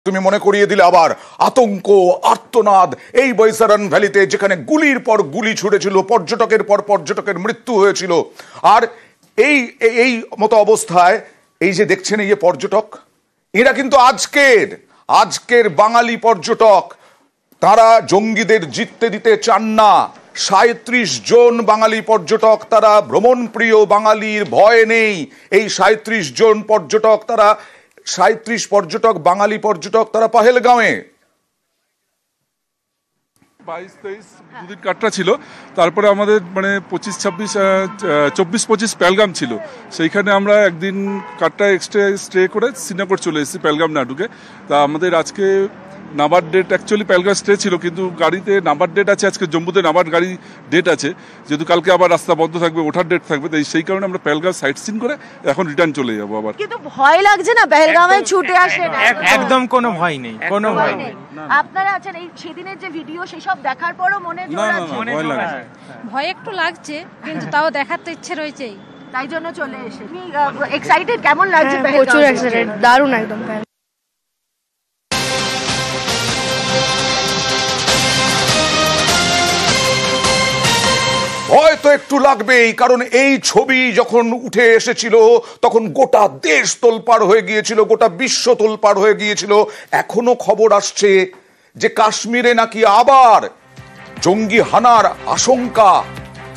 তুমি মনে করিয়ে দিলে আবার আতঙ্ক আর্তনাদ এই বৈসারান ভ্যালিতে, যেখানে গুলির পর গুলি ছুড়েছিল, পর্যটকের পর পর্যটকের মৃত্যু হয়েছিল। আর এই এই মতো অবস্থায় এই যে দেখছেন এই যে পর্যটক, এরা কিন্তু আজকের বাঙালি পর্যটক, তারা জঙ্গিদের জিততে দিতে চান না। ৩৭ জন বাঙালি পর্যটক, তারা ভ্রমণ প্রিয় বাঙালির ভয় নেই। এই ৩৭ জন পর্যটক, তারা ৩৭ পর্যটক, বাঙালি পর্যটক, তারা পাহেলগাঁওয়ে ২২-২৩ দুদিন কাটরা ছিল। তারপরে আমাদের মানে ২৪-২৫ পেহেলগাম ছিল। সেইখানে আমরা একদিন কাটরা এক্সট্রা স্টে করে শ্রীনগর চলে এসেছি, পেহেলগাম না ঢুকে। তা আমাদের আজকে নাবার ডেট, অ্যাকচুয়ালি পেহেলগাম স্টে ছিল, কিন্তু গাড়িতে নাবার ডেট আছে, আজকে জম্মুতে নাবার গাড়ি ডেট আছে, যেহেতু কালকে আবার রাস্তা বন্ধ থাকবে, ওঠার ডেট থাকবে, তাই সেই কারণে আমরা পেহেলগাম সাইট সিন করে এখন রিটার্ন চলে যাবো আবার। কিন্তু ভয় লাগছে না পেহেলগামে ছুটে আসেন? একদম কোনো ভয় নেই, কোনো ভয় নেই। আপনারা আছেন এই সেদিনের যে ভিডিও সেসব দেখার পরও মনে জোর আছে? ভয় লাগছে, ভয় একটু লাগছে, কিন্তু তাও দেখার তো ইচ্ছে রয়েছেই, তাই জন্য চলে এসে। এক্সাইটেড? কেমন লাগছে? প্রচুর এক্সাইটেড, দারুণ একদম। হয়তো একটু লাগবেই, কারণ এই ছবি যখন উঠে এসেছিল তখন গোটা দেশ তোলপাড় হয়ে গিয়েছিল, গোটা বিশ্ব তোলপাড় হয়ে গিয়েছিল। এখনো খবর আসছে যে কাশ্মীরে নাকি আবার জঙ্গি হানার আশঙ্কা,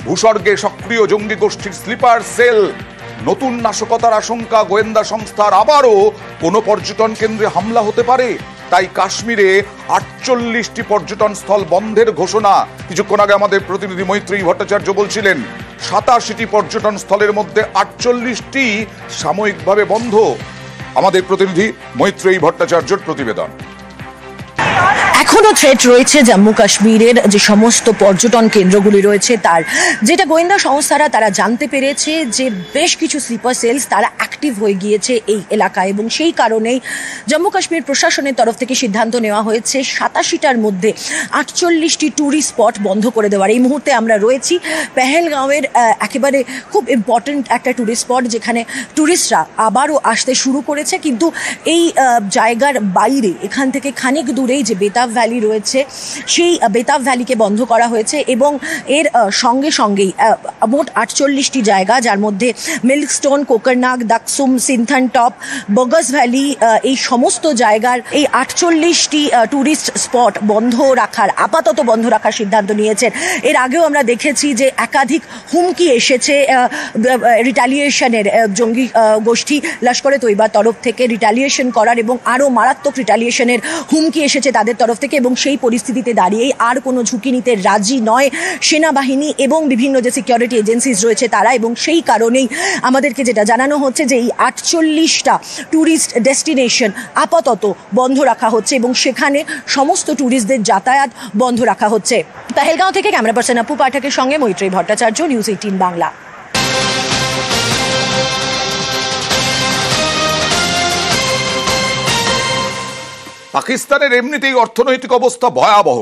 ভূস্বর্গে সক্রিয় জঙ্গি গোষ্ঠীর স্লিপার সেল, নতুন নাশকতার আশঙ্কা, গোয়েন্দা সংস্থার আবারও কোনো পর্যটন কেন্দ্রে হামলা হতে পারে। তাই কাশ্মীরে ৪৮টি পর্যটন স্থল বন্ধের ঘোষণা। কিছুক্ষণ আগে আমাদের প্রতিনিধি মৈত্রেয়ী ভট্টাচার্য বলছিলেন ৮৭টি পর্যটন স্থলের মধ্যে ৪৮টি সাময়িকভাবে বন্ধ। আমাদের প্রতিনিধি মৈত্রেয়ী ভট্টাচার্যর প্রতিবেদন। এখনো থ্রেট রয়েছে জম্মু কাশ্মীরের যে সমস্ত পর্যটন কেন্দ্রগুলি রয়েছে তার, যেটা গোয়েন্দা সংস্থারা তারা জানতে পেরেছে যে বেশ কিছু স্লিপার সেলস তারা অ্যাক্টিভ হয়ে গিয়েছে এই এলাকায়, এবং সেই কারণেই জম্মু কাশ্মীর প্রশাসনের তরফ থেকে সিদ্ধান্ত নেওয়া হয়েছে ৮৭টার মধ্যে ৪৮টি ট্যুরিস্ট স্পট বন্ধ করে দেওয়ার। এই মুহূর্তে আমরা রয়েছি পেহেলগাঁওয়ের একেবারে খুব ইম্পর্টেন্ট একটা ট্যুরিস্ট স্পট, যেখানে ট্যুরিস্টরা আবারও আসতে শুরু করেছে। কিন্তু এই জায়গার বাইরে, এখান থেকে খানিক দূরেই যে বেতাব ভ্যালি রয়েছে, সেই বেতাব ভ্যালিকে বন্ধ করা হয়েছে, এবং এর সঙ্গে সঙ্গেই মোট ৪৮টি জায়গা, যার মধ্যে মিল্কস্টোন, কোকরনাগ, দাকসুম, সিনথান টপ, বগস ভ্যালি, এই সমস্ত জায়গার এই ৪৮টি ট্যুরিস্ট স্পট আপাতত বন্ধ রাখার সিদ্ধান্ত নিয়েছেন। এর আগেও আমরা দেখেছি যে একাধিক হুমকি এসেছে রিটালিয়েশনের, জঙ্গি গোষ্ঠী লস্করে তৈবার তরফ থেকে রিটালিয়েশন করার, এবং আরও মারাত্মক রিটালিয়েশনের হুমকি এসেছে তাদের তরফ থেকে, এবং সেই পরিস্থিতিতে দাঁড়িয়েই আর কোনো ঝুঁকি নিতে রাজি নয় সেনাবাহিনী এবং বিভিন্ন যে সিকিউরিটি এজেন্সিস রয়েছে তারা, এবং সেই কারণেই আমাদেরকে যেটা জানানো হচ্ছে যে এই ৪৮টা ট্যুরিস্ট ডেস্টিনেশন আপাতত বন্ধ রাখা হচ্ছে, এবং সেখানে সমস্ত ট্যুরিস্টদের যাতায়াত বন্ধ রাখা হচ্ছে। পেহেলগাঁও থেকে ক্যামেরা পার্সন আপু পাঠকের সঙ্গে মৈত্রেয়ী ভট্টাচার্য, নিউজ ১৮ বাংলা। পাকিস্তানের এমনিতেই অর্থনৈতিক অবস্থা ভয়াবহ,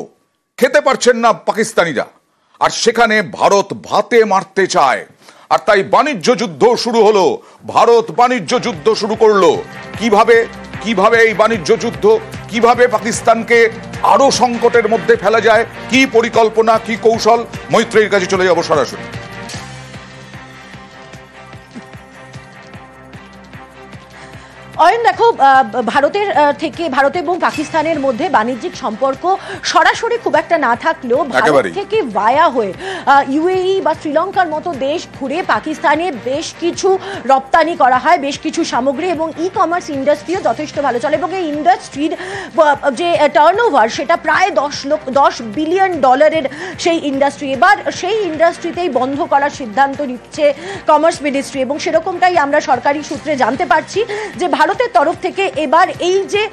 খেতে পারছেন না পাকিস্তানিরা, আর সেখানে ভারত ভাতে মারতে চায়। আর তাই বাণিজ্য যুদ্ধ শুরু হলো, ভারত বাণিজ্য যুদ্ধ শুরু করলো। কিভাবে এই বাণিজ্য যুদ্ধ, কিভাবে পাকিস্তানকে আরো সংকটের মধ্যে ফেলা যায়, কি পরিকল্পনা, কি কৌশল, মৈত্রেয়ীর কাছে চলে যাব সরাসরি। অয়ন, দেখো, ভারত এবং পাকিস্তানের মধ্যে বাণিজ্যিক সম্পর্ক সরাসরি খুব একটা না থাকলেও ভারত থেকে ভায়া হয়ে ইউএই বা শ্রীলঙ্কার মতো দেশ ঘুরে পাকিস্তানে বেশ কিছু রপ্তানি করা হয়, বেশ কিছু সামগ্রী, এবং ই কমার্স ইন্ডাস্ট্রিও যথেষ্ট ভালো চলে, এবং এই ইন্ডাস্ট্রির যে টার্নওভার সেটা প্রায় 10 বিলিয়ন ডলারের সেই ইন্ডাস্ট্রি। এবার সেই ইন্ডাস্ট্রিতেই বন্ধ করার সিদ্ধান্ত নিচ্ছে কমার্স মিনিস্ট্রি, এবং সেরকমটাই আমরা সরকারি সূত্রে জানতে পারছি যে ভারতের তরফ থেকে এবার এই যে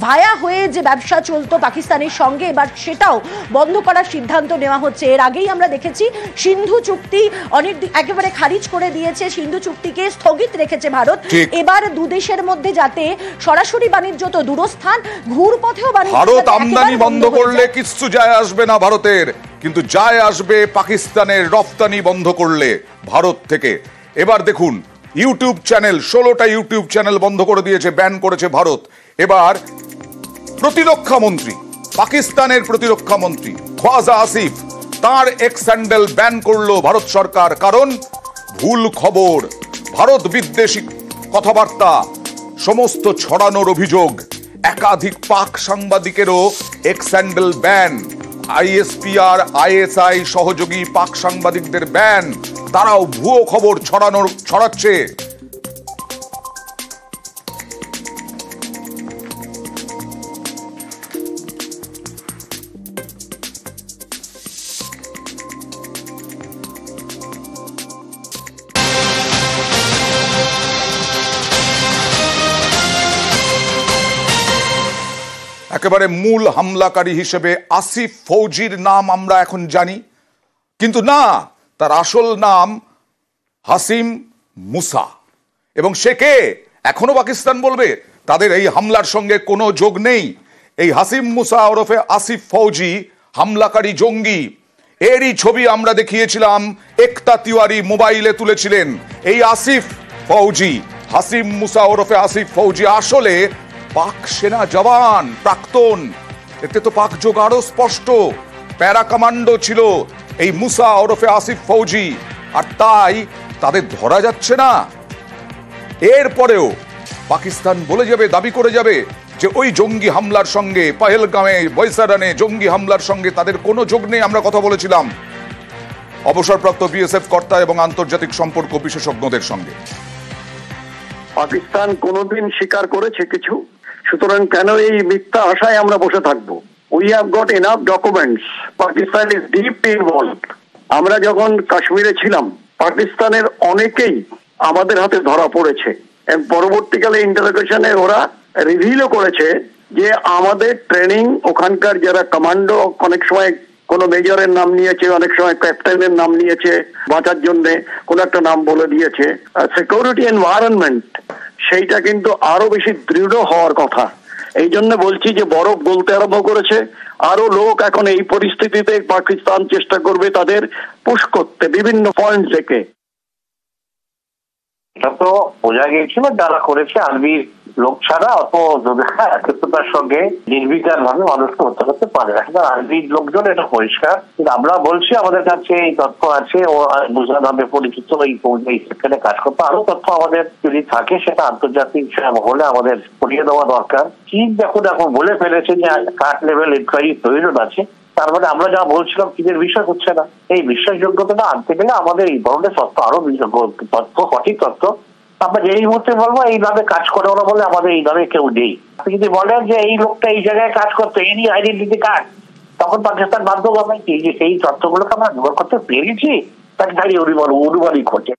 ভায়া হয়ে যে ব্যবসা চলতো পাকিস্তানের সঙ্গে, এবার সেটাও বন্ধ করার সিদ্ধান্ত নেওয়া হচ্ছে। এর আগেই আমরা দেখেছি সিন্ধু চুক্তি একেবারে খারিজ করে দিয়েছে, সিন্ধু চুক্তিকে স্থগিত রেখেছে ভারত। এবার দু দেশের মধ্যে যাতে সরাসরি বাণিজ্য তো দূরস্থান, ঘুরপথেও বাণিজ্য, ভারত আমদানি বন্ধ করলে কিছু যায় আসবে না ভারতের, কিন্তু যায় আসবে পাকিস্তানের রপ্তানি বন্ধ করলে ভারত থেকে। এবার দেখুন ইউটিউব চ্যানেল, 16টা ইউটিউব চ্যানেল বন্ধ করে দিয়েছে, ব্যান করেছে ভারত। এবার প্রতিরক্ষা মন্ত্রী, পাকিস্তানের প্রতিরক্ষা মন্ত্রী খ্বাজা আসিফ, তার এক্স হ্যান্ডেল ব্যান করলো ভারত সরকার, কারণ ভুল খবর, ভারত বিদ্বেষী কথাবার্তা সমস্ত ছড়ানোর অভিযোগ। একাধিক পাক সাংবাদিকেরও X handle ban, ISPR ISI সহযোগী পাক সাংবাদিকদের ব্যান, তারাও ভুয়ো খবর ছড়াচ্ছে। একেবারে মূল হামলাকারী হিসেবে আসিফ ফৌজির নাম আমরা এখন জানি, কিন্তু না, তার আসল নাম হাসিম মুসা। এবং সে কে এখনো পাকিস্তান বলবে তাদের এই হামলার সঙ্গে কোনো যোগ নেই। এই হাসিম মুসা ওরফে আসিফ ফৌজি হামলাকারী জঙ্গি, এরই ছবি আমরা দেখিয়েছিলাম, একতা তিওয়ারি মোবাইলে তুলেছিলেন। এই আসিফ ফৌজি, হাসিম মুসা ওরফে আসিফ ফৌজি আসলে পাক সেনা জওয়ান, প্রাক্তন। এতে তো পাক যোগ আরো স্পষ্ট। প্যারা কমান্ডো ছিল এই মুসা ওরফে আসিফ ফৌজি, আর তাই তাদের ধরা যাচ্ছে না। এরপরেও পাকিস্তান বলে যাবে, দাবি করে যাবে যে ওই জঙ্গি হামলার সঙ্গে, পহেলগামে বৈসারানে জঙ্গি হামলার সঙ্গে তাদের কোনো যোগ নেই। আমরা কথা বলেছিলাম অবসরপ্রাপ্ত বিএসএফ কর্তা এবং আন্তর্জাতিক সম্পর্ক বিশেষজ্ঞদের সঙ্গে। পাকিস্তান কোনোদিন স্বীকার করেছে কিছু, সুতরাং কেন এই মিথ্যা আশায় আমরা বসে থাকবো? We have got enough documents, Pakistan is deeply involved. আমরা যখন কাশ্মীরে ছিলাম, পাকিস্তানের অনেকেই আমাদের হাতে ধরা পড়েছে, এবং পরবর্তীকালে ইন্টারোগেশনে ওরা রিভিলও করেছে যে আমাদের ট্রেনিং, ওখানকার যারা কমান্ডো, অনেক সময় কোনো মেজরের নাম নিয়েছে, অনেক সময় ক্যাপ্টেনের নাম নিয়েছে বাঁচার জন্য, কোন একটা নাম বলে দিয়েছে। সিকিউরিটি এনভায়রনমেন্ট সেইটা কিন্তু আরো বেশি দৃঢ় হওয়ার কথা। এই জন্য বলছি যে বরফ গলতে আরম্ভ করেছে। আরো লোক এখন এই পরিস্থিতিতে পাকিস্তান চেষ্টা করবে তাদের পুশ করতে বিভিন্ন পয়েন্ট থেকে। এটা তো বোঝা গিয়েছিল যারা করেছে আর্মি লোক ছাড়া অত একত্রতার সঙ্গে নির্বিকার ভাবে মানুষকে হত্যা করতে পারে না। আর্মির লোকজন এটা পরিষ্কার। কিন্তু আমরা বলছি আমাদের কাছে এই তথ্য আছে, ও বুঝা নামে পরিচিত এই সেখানে কাজ করতে। আরো তথ্য আমাদের যদি থাকে সেটা আন্তর্জাতিক হলে আমাদের পড়িয়ে দেওয়া দরকার। চীন দেখুন এখন বলে ফেলেছে যে কার্ড লেভেল ইনকোয়ারি প্রয়োজন আছে, তার মানে আমরা যা বলছিলাম চীনের বিশ্বাস হচ্ছে না। এই বিশ্বাসযোগ্যতা আনতে গেলে আমাদের এই ধরনের তথ্য আরো তথ্য, সঠিক তথ্য আমরা এই মুহূর্তে বলবো এইভাবে কাজ করে ওরা বলে আমাদের এইভাবে কেউ নেই। আপনি যদি বলেন যে এই লোকটা এই জায়গায় কাজ করতো, এই আইডেন্টিটি কার্ড, তখন পাকিস্তান বাধ্য হবে যে সেই তথ্যগুলোকে আমরা ব্যবহার করতে পেরেছি, তাকে দাঁড়িয়ে অনুমানই করছে।